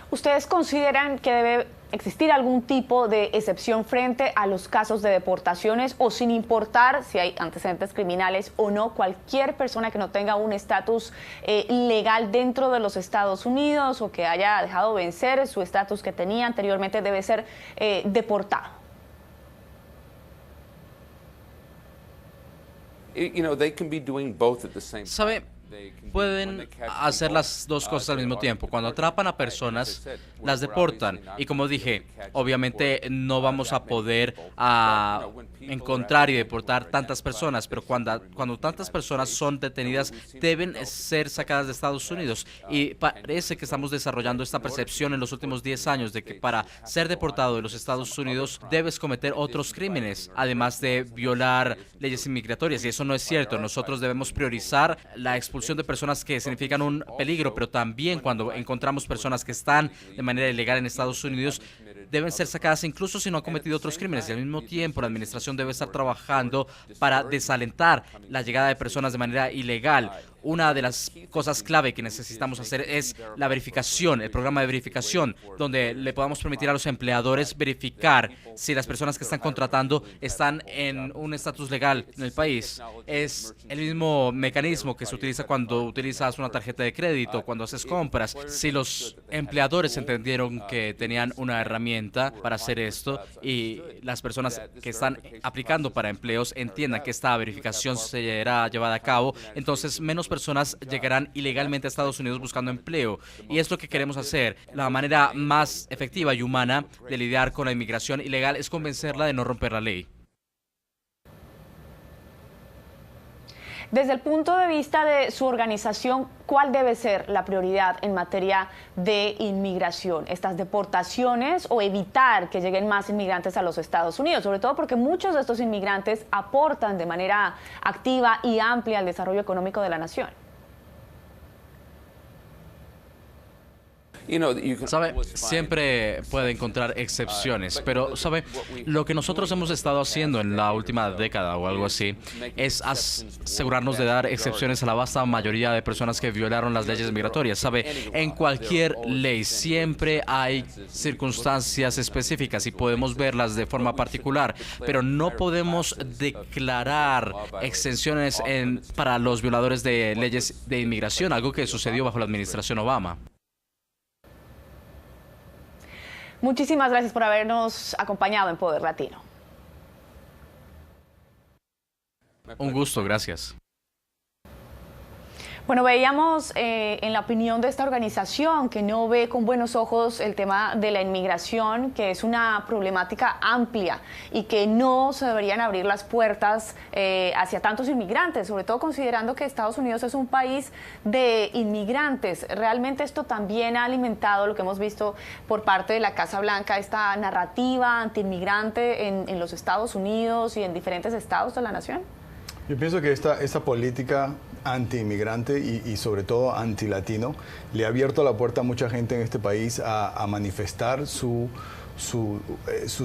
¿Ustedes consideran que debe existir algún tipo de excepción frente a los casos de deportaciones o sin importar si hay antecedentes criminales o no, cualquier persona que no tenga un estatus legal dentro de los Estados Unidos o que haya dejado vencer su estatus que tenía anteriormente debe ser deportado? ¿Sabe? Pueden hacer las dos cosas al mismo tiempo. Cuando atrapan a personas, las deportan. Y como dije, obviamente no vamos a poder encontrar y deportar tantas personas, pero cuando tantas personas son detenidas, deben ser sacadas de Estados Unidos. Y parece que estamos desarrollando esta percepción en los últimos 10 años de que para ser deportado de los Estados Unidos debes cometer otros crímenes, además de violar leyes inmigratorias. Y eso no es cierto. Nosotros debemos priorizar la expulsión de personas que significan un peligro, pero también cuando encontramos personas que están de manera ilegal en Estados Unidos, deben ser sacadas incluso si no han cometido otros crímenes. Y al mismo tiempo, la administración debe estar trabajando para desalentar la llegada de personas de manera ilegal. Una de las cosas clave que necesitamos hacer es la verificación, el programa de verificación, donde le podamos permitir a los empleadores verificar si las personas que están contratando están en un estatus legal en el país. Es el mismo mecanismo que se utiliza cuando utilizas una tarjeta de crédito, cuando haces compras. Si los empleadores entendieron que tenían una herramienta para hacer esto y las personas que están aplicando para empleos entiendan que esta verificación será llevada a cabo, entonces menos personas llegarán ilegalmente a Estados Unidos buscando empleo. Y es lo que queremos hacer. La manera más efectiva y humana de lidiar con la inmigración ilegal es convencerla de no romper la ley. Desde el punto de vista de su organización, ¿cuál debe ser la prioridad en materia de inmigración? ¿Estas deportaciones o evitar que lleguen más inmigrantes a los Estados Unidos? Sobre todo porque muchos de estos inmigrantes aportan de manera activa y amplia al desarrollo económico de la nación. ¿Sabe? Siempre puede encontrar excepciones, pero ¿sabe? Lo que nosotros hemos estado haciendo en la última década o algo así es asegurarnos de dar excepciones a la vasta mayoría de personas que violaron las leyes migratorias. ¿Sabe? En cualquier ley siempre hay circunstancias específicas y podemos verlas de forma particular, pero no podemos declarar exenciones para los violadores de leyes de inmigración, algo que sucedió bajo la administración Obama. Muchísimas gracias por habernos acompañado en Poder Latino. Un gusto, gracias. Bueno, veíamos en la opinión de esta organización que no ve con buenos ojos el tema de la inmigración, que es una problemática amplia y que no se deberían abrir las puertas hacia tantos inmigrantes, sobre todo considerando que Estados Unidos es un país de inmigrantes. Realmente esto también ha alimentado lo que hemos visto por parte de la Casa Blanca, esta narrativa antiinmigrante en los Estados Unidos y en diferentes estados de la nación. Yo pienso que esta política anti-inmigrante y sobre todo anti-latino le ha abierto la puerta a mucha gente en este país a manifestar su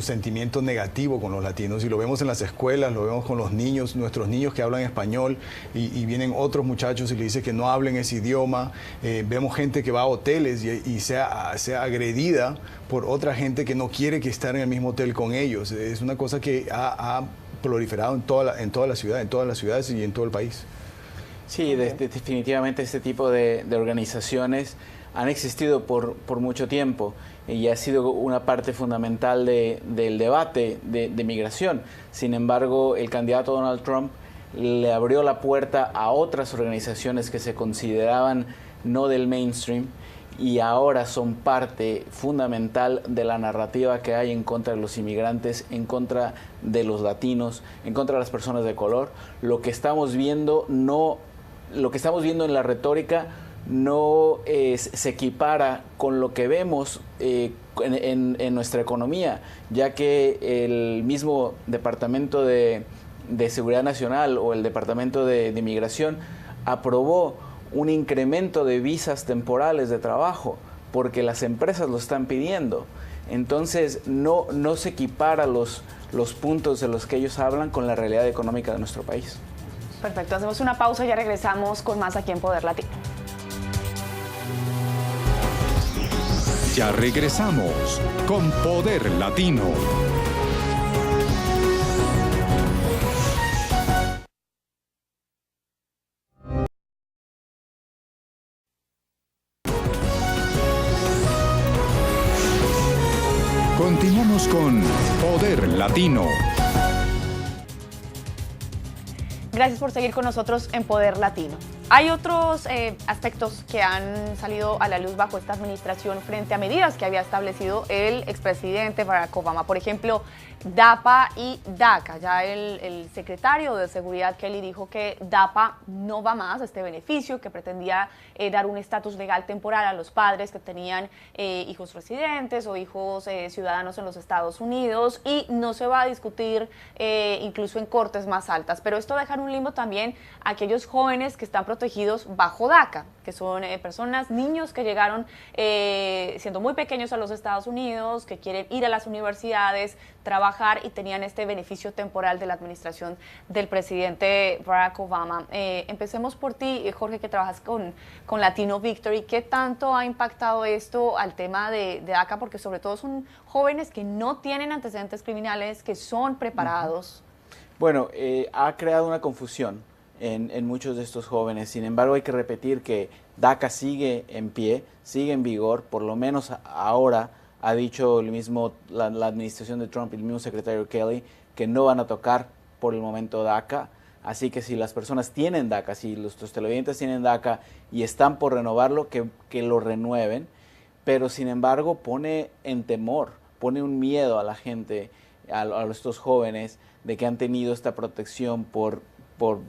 sentimiento negativo con los latinos, y lo vemos en las escuelas, lo vemos con los niños, nuestros niños que hablan español y vienen otros muchachos y le dicen que no hablen ese idioma. Vemos gente que va a hoteles y sea agredida por otra gente que no quiere que estar en el mismo hotel con ellos. Es una cosa que ha proliferado en todas las ciudades y en todo el país. Sí, definitivamente este tipo de organizaciones han existido por mucho tiempo y ha sido una parte fundamental del debate de migración. Sin embargo, el candidato Donald Trump le abrió la puerta a otras organizaciones que se consideraban no del mainstream y ahora son parte fundamental de la narrativa que hay en contra de los inmigrantes, en contra de los latinos, en contra de las personas de color. Lo que estamos viendo en la retórica no se equipara con lo que vemos en nuestra economía, ya que el mismo Departamento de Seguridad Nacional o el Departamento de Inmigración aprobó un incremento de visas temporales de trabajo porque las empresas lo están pidiendo. Entonces no se equipara los puntos de los que ellos hablan con la realidad económica de nuestro país. Perfecto, hacemos una pausa y ya regresamos con más aquí en Poder Latino. Ya regresamos con Poder Latino. Continuamos con Poder Latino. Gracias por seguir con nosotros en Poder Latino. Hay otros aspectos que han salido a la luz bajo esta administración frente a medidas que había establecido el expresidente Barack Obama. Por ejemplo, DAPA y DACA. Ya el secretario de Seguridad, Kelly, dijo que DAPA no va más, este beneficio que pretendía dar un estatus legal temporal a los padres que tenían hijos residentes o hijos ciudadanos en los Estados Unidos, y no se va a discutir incluso en cortes más altas. Pero esto deja en un limbo también a aquellos jóvenes que están protegidos bajo DACA, que son niños que llegaron siendo muy pequeños a los Estados Unidos, que quieren ir a las universidades, trabajar y tenían este beneficio temporal de la administración del presidente Barack Obama. Empecemos por ti, Jorge, que trabajas con Latino Victory. ¿Qué tanto ha impactado esto al tema de DACA? Porque sobre todo son jóvenes que no tienen antecedentes criminales, que son preparados. Bueno, ha creado una confusión en muchos de estos jóvenes. Sin embargo, hay que repetir que DACA sigue en pie, sigue en vigor, por lo menos ahora ha dicho la administración de Trump y el mismo secretario Kelly que no van a tocar por el momento DACA. Así que si las personas tienen DACA, si los televidentes tienen DACA y están por renovarlo, que lo renueven. Pero sin embargo pone en temor, pone un miedo a la gente, a estos jóvenes, de que han tenido esta protección por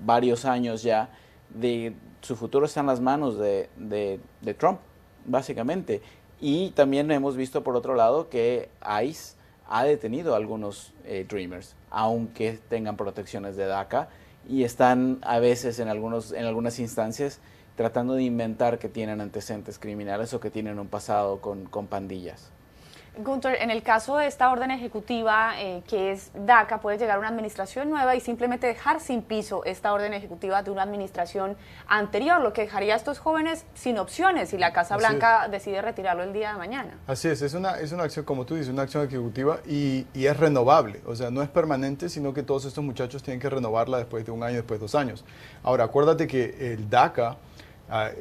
varios años ya, de su futuro está en las manos de Trump, básicamente. Y también hemos visto, por otro lado, que ICE ha detenido a algunos Dreamers, aunque tengan protecciones de DACA, y están a veces en algunas instancias tratando de inventar que tienen antecedentes criminales o que tienen un pasado con pandillas. Gunther, en el caso de esta orden ejecutiva que es DACA, puede llegar una administración nueva y simplemente dejar sin piso esta orden ejecutiva de una administración anterior, lo que dejaría a estos jóvenes sin opciones si la Casa Blanca decide retirarlo el día de mañana. Así es una acción, como tú dices, una acción ejecutiva y es renovable, o sea, no es permanente, sino que todos estos muchachos tienen que renovarla después de un año, después de 2 años. Ahora, acuérdate que el DACA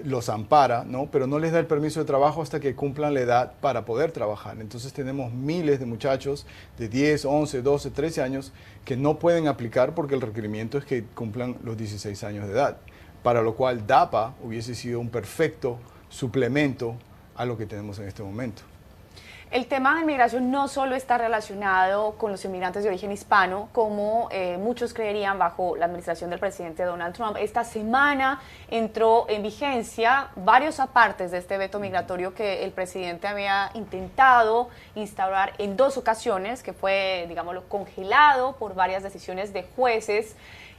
los ampara, ¿no? Pero no les da el permiso de trabajo hasta que cumplan la edad para poder trabajar. Entonces tenemos miles de muchachos de 10, 11, 12, 13 años que no pueden aplicar porque el requerimiento es que cumplan los 16 años de edad. para lo cual DAPA hubiese sido un perfecto suplemento a lo que tenemos en este momento. El tema de inmigración no solo está relacionado con los inmigrantes de origen hispano, como muchos creerían bajo la administración del presidente Donald Trump. Esta semana entró en vigencia varios apartes de este veto migratorio que el presidente había intentado instaurar en 2 ocasiones, que fue, digámoslo, congelado por varias decisiones de jueces,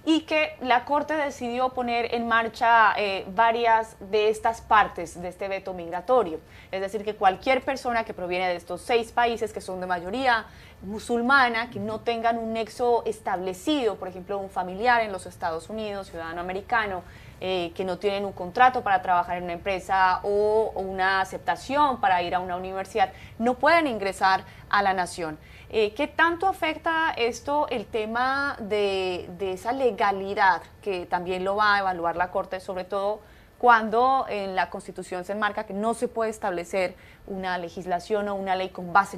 y que la Corte decidió poner en marcha varias de estas partes de este veto migratorio. Es decir, que cualquier persona que proviene de estos 6 países, que son de mayoría musulmana, que no tengan un nexo establecido, por ejemplo, un familiar en los Estados Unidos, ciudadano americano, que no tienen un contrato para trabajar en una empresa o una aceptación para ir a una universidad, no pueden ingresar a la nación. ¿Qué tanto afecta esto el tema de esa legalidad, que también lo va a evaluar la Corte, sobre todo cuando en la Constitución se enmarca que no se puede establecer una legislación o una ley con base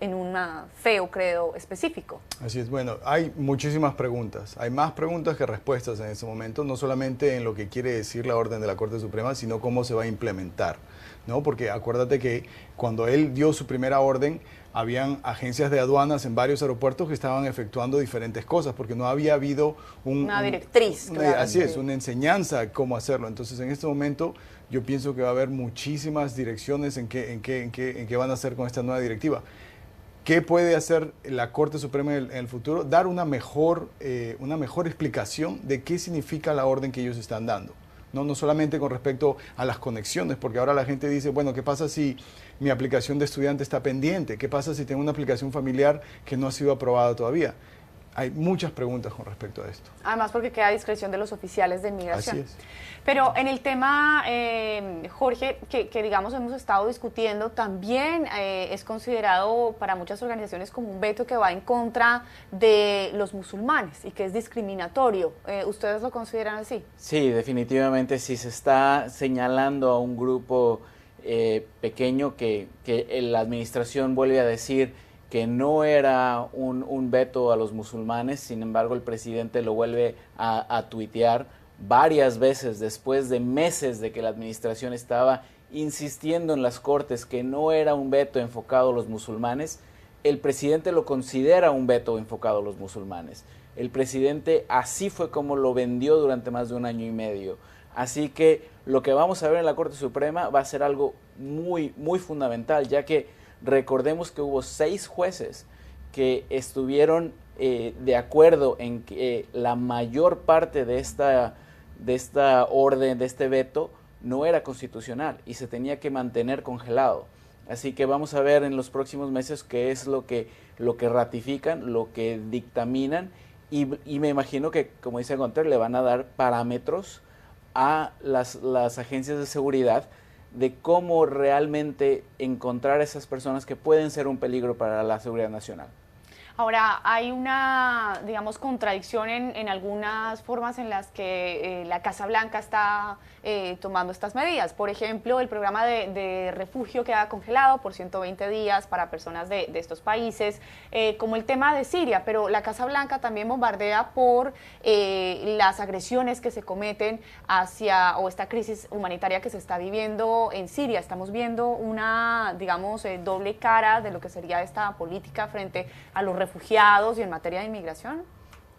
en una fe o credo específico? Así es, bueno, hay muchísimas preguntas, hay más preguntas que respuestas en este momento, no solamente en lo que quiere decir la orden de la Corte Suprema, sino cómo se va a implementar, ¿no? Porque acuérdate que cuando él dio su primera orden, habían agencias de aduanas en varios aeropuertos que estaban efectuando diferentes cosas, porque no había habido una directriz. Así es, una enseñanza de cómo hacerlo. Entonces, en este momento, yo pienso que va a haber muchísimas direcciones en qué van a hacer con esta nueva directiva. ¿Qué puede hacer la Corte Suprema en el futuro? Dar una mejor explicación de qué significa la orden que ellos están dando. No solamente con respecto a las conexiones, porque ahora la gente dice, bueno, ¿qué pasa si mi aplicación de estudiante está pendiente? ¿Qué pasa si tengo una aplicación familiar que no ha sido aprobada todavía? Hay muchas preguntas con respecto a esto. Además, porque queda a discreción de los oficiales de inmigración. Así es. Pero en el tema, Jorge, que digamos hemos estado discutiendo, también es considerado para muchas organizaciones como un veto que va en contra de los musulmanes y que es discriminatorio. ¿Ustedes lo consideran así? Sí, definitivamente sí se está señalando a un grupo pequeño que la administración vuelve a decir que no era un veto a los musulmanes. Sin embargo, el presidente lo vuelve a tuitear varias veces después de meses de que la administración estaba insistiendo en las Cortes que no era un veto enfocado a los musulmanes. El presidente lo considera un veto enfocado a los musulmanes. El presidente así fue como lo vendió durante más de 1 año y medio. Así que lo que vamos a ver en la Corte Suprema va a ser algo muy, muy fundamental, ya que recordemos que hubo 6 jueces que estuvieron de acuerdo en que la mayor parte de esta orden, de este veto, no era constitucional y se tenía que mantener congelado. Así que vamos a ver en los próximos meses qué es lo que ratifican, lo que dictaminan, y me imagino que, como dice Gunter, le van a dar parámetros a las agencias de seguridad de cómo realmente encontrar a esas personas que pueden ser un peligro para la seguridad nacional. Ahora, hay una, digamos, contradicción en algunas formas en las que la Casa Blanca está tomando estas medidas. Por ejemplo, el programa de refugio queda congelado por 120 días para personas de estos países, como el tema de Siria, pero la Casa Blanca también bombardea por las agresiones que se cometen o esta crisis humanitaria que se está viviendo en Siria. Estamos viendo una, digamos, doble cara de lo que sería esta política frente a los refugiados y en materia de inmigración.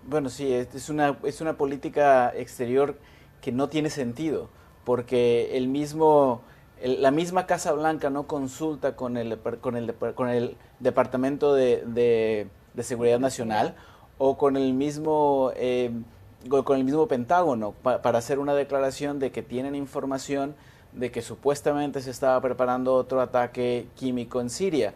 Bueno, sí, es una política exterior que no tiene sentido, porque la misma Casa Blanca no consulta con el Departamento de Seguridad Nacional o con el mismo Pentágono para hacer una declaración de que tienen información de que supuestamente se estaba preparando otro ataque químico en Siria.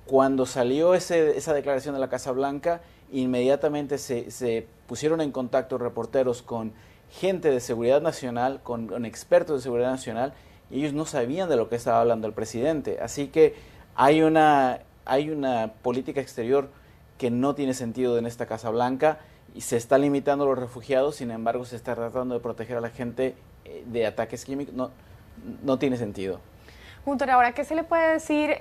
Cuando salió esa declaración de la Casa Blanca, inmediatamente se pusieron en contacto reporteros con gente de seguridad nacional, con expertos de seguridad nacional, y ellos no sabían de lo que estaba hablando el presidente. Así que hay una política exterior que no tiene sentido en esta Casa Blanca y se está limitando a los refugiados. Sin embargo, se está tratando de proteger a la gente de ataques químicos. No tiene sentido. Gunter, ahora, ¿qué se le puede decir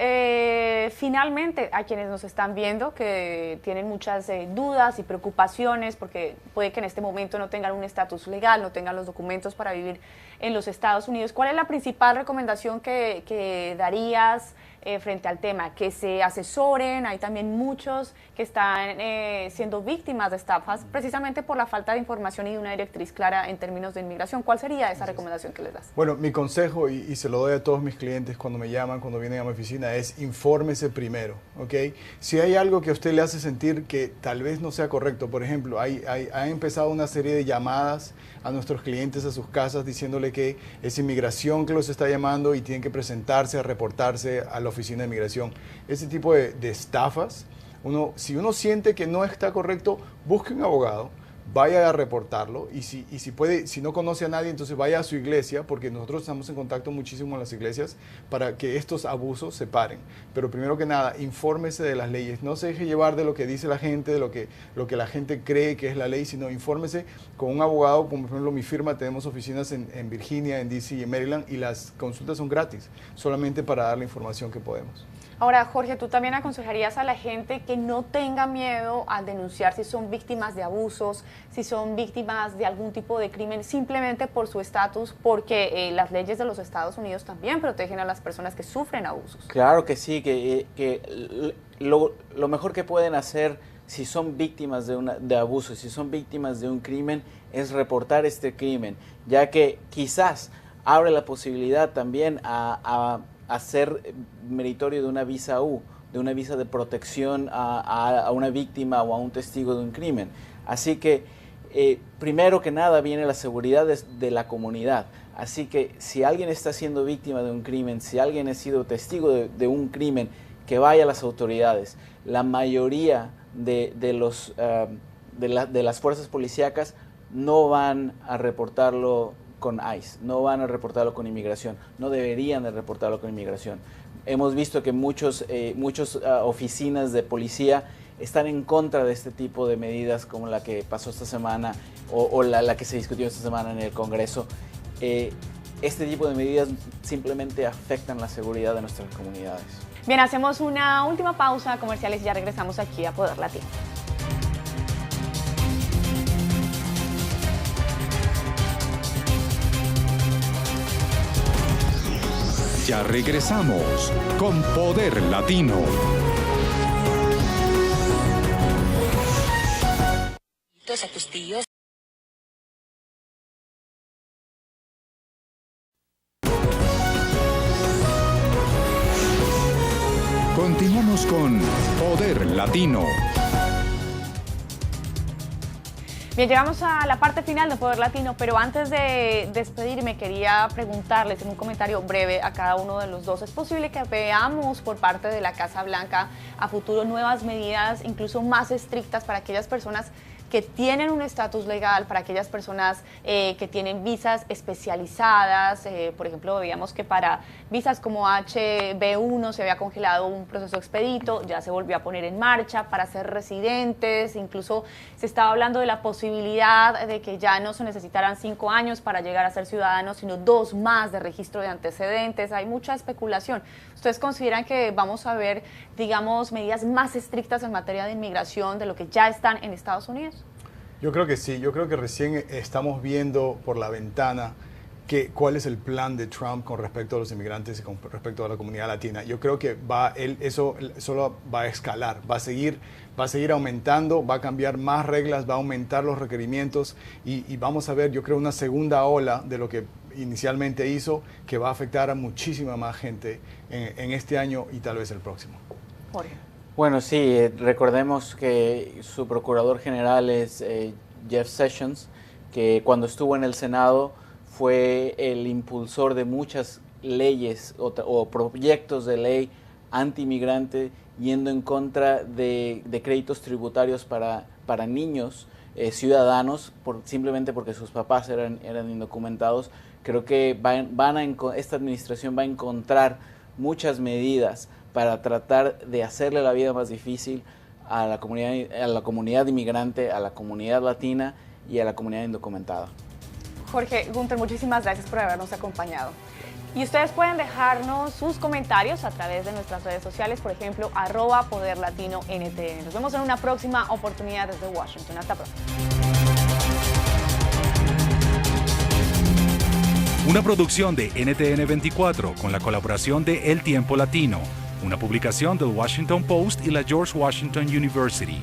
finalmente a quienes nos están viendo que tienen muchas dudas y preocupaciones porque puede que en este momento no tengan un estatus legal, no tengan los documentos para vivir en los Estados Unidos? ¿Cuál es la principal recomendación que darías frente al tema? Que se asesoren. Hay también muchos que están siendo víctimas de estafas precisamente por la falta de información y de una directriz clara en términos de inmigración. ¿Cuál sería esa recomendación que les das? Bueno, mi consejo, y se lo doy a todos mis clientes cuando me llaman, cuando vienen a mi oficina, es infórmese primero, ¿ok? Si hay algo que a usted le hace sentir que tal vez no sea correcto, por ejemplo, ha empezado una serie de llamadas a nuestros clientes a sus casas diciéndole que es inmigración que los está llamando y tienen que presentarse a reportarse a la oficina de inmigración. Ese tipo de estafas, si uno siente que no está correcto, busque un abogado, vaya a reportarlo y si puede, si no conoce a nadie, entonces vaya a su iglesia, porque nosotros estamos en contacto muchísimo en las iglesias para que estos abusos se paren. Pero primero que nada, infórmese de las leyes, no se deje llevar de lo que dice la gente, de lo que la gente cree que es la ley, sino infórmese con un abogado. Como por ejemplo mi firma, tenemos oficinas en Virginia, en DC y en Maryland, y las consultas son gratis, solamente para dar la información que podemos. Ahora, Jorge, ¿tú también aconsejarías a la gente que no tenga miedo al denunciar si son víctimas de abusos, si son víctimas de algún tipo de crimen, simplemente por su estatus, porque las leyes de los Estados Unidos también protegen a las personas que sufren abusos? Claro que sí, que lo mejor que pueden hacer si son víctimas de abuso, si son víctimas de un crimen, es reportar este crimen, ya que quizás abre la posibilidad también a ser meritorio de una visa U, de una visa de protección a una víctima o a un testigo de un crimen. Así que, primero que nada, viene la seguridad de la comunidad. Así que si alguien está siendo víctima de un crimen, si alguien ha sido testigo de un crimen, que vaya a las autoridades. La mayoría de las fuerzas policíacas no van a reportarlo con ICE, no van a reportarlo con inmigración, no deberían de reportarlo con inmigración. Hemos visto que muchas oficinas de policía están en contra de este tipo de medidas como la que pasó esta semana o la que se discutió esta semana en el Congreso. Este tipo de medidas simplemente afectan la seguridad de nuestras comunidades. Bien, hacemos una última pausa comerciales y ya regresamos aquí a Poder Latino. Ya regresamos con Poder Latino. A tus tíos. Continuamos con Poder Latino. Bien, llegamos a la parte final de Poder Latino, pero antes de despedirme quería preguntarles en un comentario breve a cada uno de los dos. ¿Es posible que veamos por parte de la Casa Blanca a futuro nuevas medidas, incluso más estrictas para aquellas personas que tienen un estatus legal, para aquellas personas que tienen visas especializadas? Por ejemplo, veíamos que para visas como HB1 se había congelado un proceso expedito, ya se volvió a poner en marcha para ser residentes. Incluso se estaba hablando de la posibilidad de que ya no se necesitaran 5 años para llegar a ser ciudadanos, sino 2 más de registro de antecedentes. Hay mucha especulación. ¿Ustedes consideran que vamos a ver, digamos, medidas más estrictas en materia de inmigración de lo que ya están en Estados Unidos? Yo creo que sí, yo creo que recién estamos viendo por la ventana cuál es el plan de Trump con respecto a los inmigrantes y con respecto a la comunidad latina. Yo creo que eso solo va a escalar, va a seguir aumentando, va a cambiar más reglas, va a aumentar los requerimientos y vamos a ver, yo creo, una segunda ola de lo que inicialmente hizo, que va a afectar a muchísima más gente en este año y tal vez el próximo. Jorge. Bueno, sí, recordemos que su procurador general es Jeff Sessions, que cuando estuvo en el Senado fue el impulsor de muchas leyes o proyectos de ley anti-inmigrante, yendo en contra de créditos tributarios para niños ciudadanos, simplemente porque sus papás eran indocumentados. Creo que esta administración va a encontrar muchas medidas para tratar de hacerle la vida más difícil a la comunidad inmigrante, a la comunidad latina y a la comunidad indocumentada. Jorge, Gunther, muchísimas gracias por habernos acompañado. Y ustedes pueden dejarnos sus comentarios a través de nuestras redes sociales, por ejemplo, @PoderLatinoNTN. Nos vemos en una próxima oportunidad desde Washington. Hasta pronto. Una producción de NTN 24 con la colaboración de El Tiempo Latino, una publicación del Washington Post y la George Washington University.